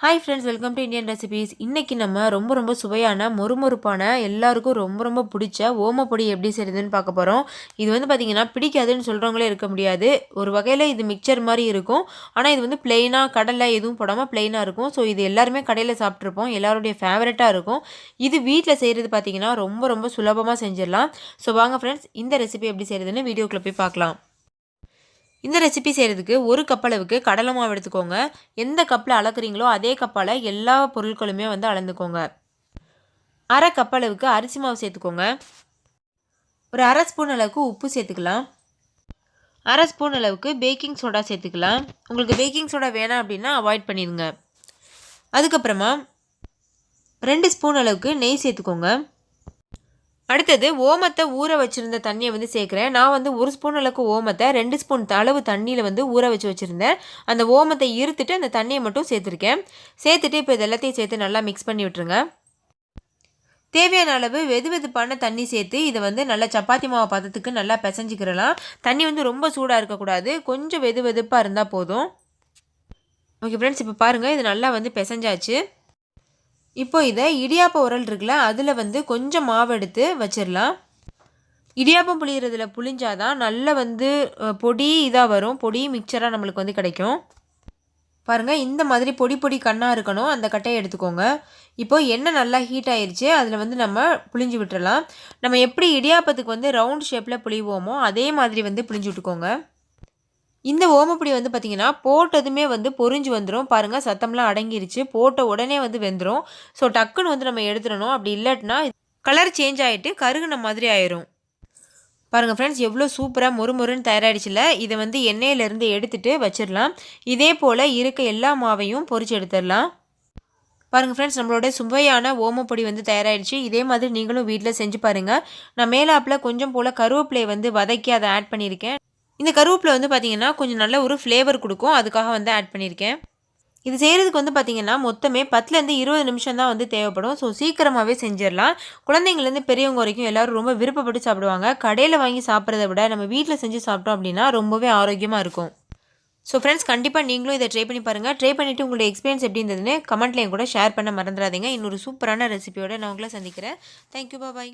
Hi friends, welcome to Indian recipes. இன்றைக்கி நம்ம ரொம்ப சுவையான மொறுமொறுப்பான எல்லாருக்கும் ரொம்ப பிடிச்ச ஓமப்பொடி எப்படி செய்யுதுன்னு பார்க்க போகிறோம். இது வந்து பார்த்திங்கன்னா பிடிக்காதுன்னு சொல்கிறவங்களே இருக்க முடியாது. ஒரு வகையில் இது மிக்சர் மாதிரி இருக்கும். ஆனால் இது வந்து பிளெயினாக கடலை எதுவும் போடாமல் பிளெயினாக இருக்கும். ஸோ இது எல்லாருமே கடையில் சாப்பிட்ருப்போம். எல்லாருடைய ஃபேவரட்டாக இருக்கும். இது வீட்டில் செய்கிறது பார்த்திங்கன்னா ரொம்ப சுலபமாக செஞ்சிடலாம். ஸோ வாங்க ஃப்ரெண்ட்ஸ், இந்த ரெசிபி எப்படி செய்கிறதுன்னு வீடியோக்குள்ளே போய் பார்க்கலாம். இந்த ரெசிபி செய்கிறதுக்கு ஒரு கப் அளவுக்கு கடலை மாவு எடுத்துக்கோங்க. எந்த கப்பில் அளக்குறீங்களோ அதே கப்பால் எல்லா பொருட்களுமே வந்து அளந்துக்கோங்க. அரை கப் அளவுக்கு அரிசி மாவு சேர்த்துக்கோங்க. ஒரு அரை ஸ்பூன் அளவுக்கு உப்பு சேர்த்துக்கலாம். அரை ஸ்பூன் அளவுக்கு பேக்கிங் சோடா சேர்த்துக்கலாம். உங்களுக்கு பேக்கிங் சோடா வேணாம் அப்படின்னா அவாய்ட் பண்ணிடுங்க. அதுக்கப்புறமா 2 ஸ்பூன் அளவுக்கு நெய் சேர்த்துக்கோங்க. அடுத்தது ஓமத்தை ஊற வச்சுருந்த தண்ணியை வந்து சேர்க்குறேன். நான் வந்து 1 ஸ்பூன் அளவுக்கு ஓமத்தை 2 ஸ்பூன் அளவு தண்ணியில் வந்து ஊற வச்சுருந்தேன். அந்த ஓமத்தை இருத்துட்டு அந்த தண்ணியை மட்டும் சேர்த்துருக்கேன். சேர்த்துட்டு இப்போ இது எல்லாத்தையும் சேர்த்து நல்லா மிக்ஸ் பண்ணி விட்டுருங்க. தேவையான அளவு வெதுவெதுப்பான தண்ணி சேர்த்து இதை வந்து நல்லா சப்பாத்தி மாவு பதத்துக்கு நல்லா பிசைஞ்சிக்கிறலாம். தண்ணி வந்து ரொம்ப சூடாக இருக்கக்கூடாது, கொஞ்சம் வெதுவெதுப்பாக இருந்தால் போதும். ஓகே ஃப்ரெண்ட்ஸ், இப்போ பாருங்கள், இது நல்லா வந்து பிசைஞ்சாச்சு. இப்போ இதை இடியாப்ப உரல் இருக்குல்ல, அதில் வந்து கொஞ்சம் மாவு எடுத்து வச்சிடலாம். இடியாப்பம் புளியறதுல புளிஞ்சாதான் நல்லா வந்து பொடி இதாக வரும், பொடி மிக்சராக நம்மளுக்கு வந்து கிடைக்கும். பாருங்கள், இந்த மாதிரி பொடி கண்ணாக இருக்கணும், அந்த கட்டையை எடுத்துக்கோங்க. இப்போது எண்ணெய் நல்லா ஹீட் ஆயிடுச்சு, அதில் வந்து நம்ம புளிஞ்சு விட்டுறலாம். நம்ம எப்படி இடியாப்பத்துக்கு வந்து ரவுண்ட் ஷேப்பில் புளிவோமோ அதே மாதிரி வந்து புளிஞ்சு விட்டுக்கோங்க. இந்த ஓமப்பொடி வந்து பார்த்திங்கன்னா போட்டதுமே வந்து பொரிஞ்சு வந்துடும். பாருங்கள், சத்தம்லாம் அடங்கிருச்சு. போட்ட உடனே வந்து வெந்துடும். ஸோ டக்குன்னு வந்து நம்ம எடுத்துடணும். அப்படி இல்லாட்டினா கலர் சேஞ்ச் ஆகிட்டு கருகுன மாதிரி ஆயிரும். பாருங்கள் ஃப்ரெண்ட்ஸ், எவ்வளோ சூப்பராக மொறுன்னு தயாராகிடுச்சில்ல. இதை வந்து எண்ணெயிலேருந்து எடுத்துகிட்டு வச்சிடலாம். இதே போல் இருக்க எல்லா மாவையும் பொரிச்சு எடுத்துடலாம். பாருங்கள் ஃப்ரெண்ட்ஸ், நம்மளோட சுவையான ஓமப்பொடி வந்து தயாராகிடுச்சு. இதே மாதிரி நீங்களும் வீட்டில் செஞ்சு பாருங்கள். நான் மேலாப்பில் கொஞ்சம் போல் கருவேப்பிலையை வந்து வதக்கி அதை ஆட் பண்ணியிருக்கேன். இந்த கருவேப்பிலை வந்து பார்த்திங்கன்னா கொஞ்சம் நல்ல ஒரு ஃப்ளேவர் கொடுக்கும், அதுக்காக வந்து ஆட் பண்ணியிருக்கேன். இது செய்கிறதுக்கு வந்து பார்த்திங்கன்னா மொத்தமே 10லேருந்து 20 நிமிஷம் தான் வந்து தேவைப்படும். ஸோ சீக்கிரமாகவே செஞ்சிடலாம். குழந்தைங்கள்லேருந்து பெரியவங்க வரைக்கும் எல்லோரும் ரொம்ப விருப்பப்பட்டு சாப்பிடுவாங்க. கடையில் வாங்கி சாப்பிட்றத விட நம்ம வீட்டில் செஞ்சு சாப்பிட்டோம் அப்படின்னா ரொம்பவே ஆரோக்கியமாக இருக்கும். ஸோ ஃப்ரெண்ட்ஸ், கண்டிப்பாக நீங்களும் இதை ட்ரை பண்ணி பாருங்கள். ட்ரை பண்ணிவிட்டு உங்களுடைய எக்ஸ்பீரியன்ஸ் எப்படி இருந்ததுன்னு கமெண்ட்லேயும் கூட ஷேர் பண்ண மறந்துடாதீங்க. இன்னொரு சூப்பரான ரெசிபியோட நான் உங்களை சந்திக்கிறேன். தேங்க்யூ, பாய்.